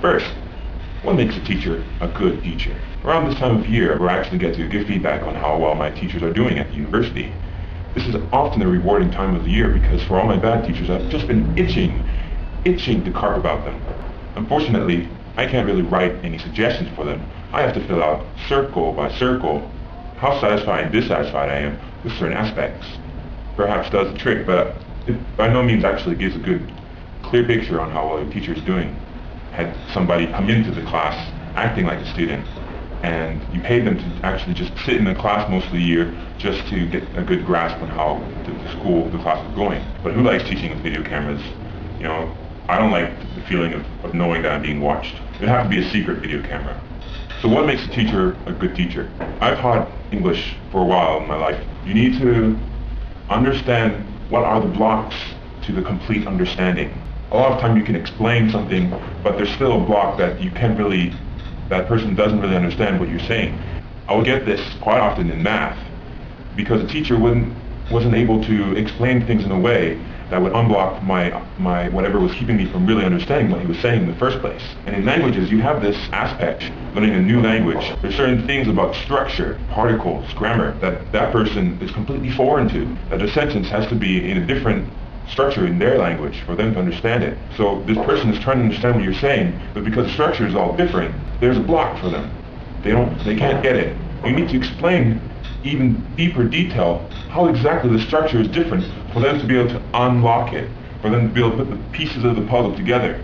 First, what makes a teacher a good teacher? Around this time of year, we actually get to give feedback on how well my teachers are doing at the university. This is often a rewarding time of the year because for all my bad teachers, I've just been itching to carp about them. Unfortunately, I can't really write any suggestions for them. I have to fill out circle by circle how satisfied and dissatisfied I am with certain aspects. Perhaps does the trick, but it by no means actually gives a good, clear picture on how well your teacher is doing. Had somebody come into the class acting like a student, and you paid them to actually just sit in the class most of the year just to get a good grasp on how the class is going. But who likes teaching with video cameras? You know, I don't like the feeling of knowing that I'm being watched. It'd have to be a secret video camera. So what makes a teacher a good teacher? I've taught English for a while in my life. You need to understand what are the blocks to the complete understanding. A lot of time you can explain something, but there's still a block that that person doesn't really understand what you're saying. I would get this quite often in math, because the teacher wasn't able to explain things in a way that would unblock my whatever was keeping me from really understanding what he was saying in the first place. And in languages, you have this aspect, learning a new language. There's certain things about structure, particles, grammar, that person is completely foreign to, that a sentence has to be in a different structure in their language for them to understand it. So this person is trying to understand what you're saying, but because the structure is all different, there's a block for them. They can't get it. You need to explain even deeper detail how exactly the structure is different for them to be able to unlock it, for them to be able to put the pieces of the puzzle together.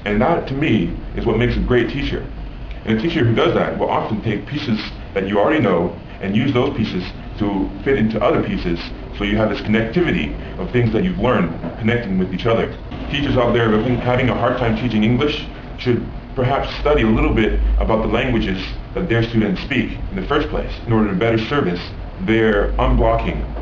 And that, to me, is what makes a great teacher. And a teacher who does that will often take pieces that you already know and use those pieces to fit into other pieces, so you have this connectivity of things that you've learned connecting with each other. Teachers out there who are having a hard time teaching English should perhaps study a little bit about the languages that their students speak in the first place in order to better service their unblocking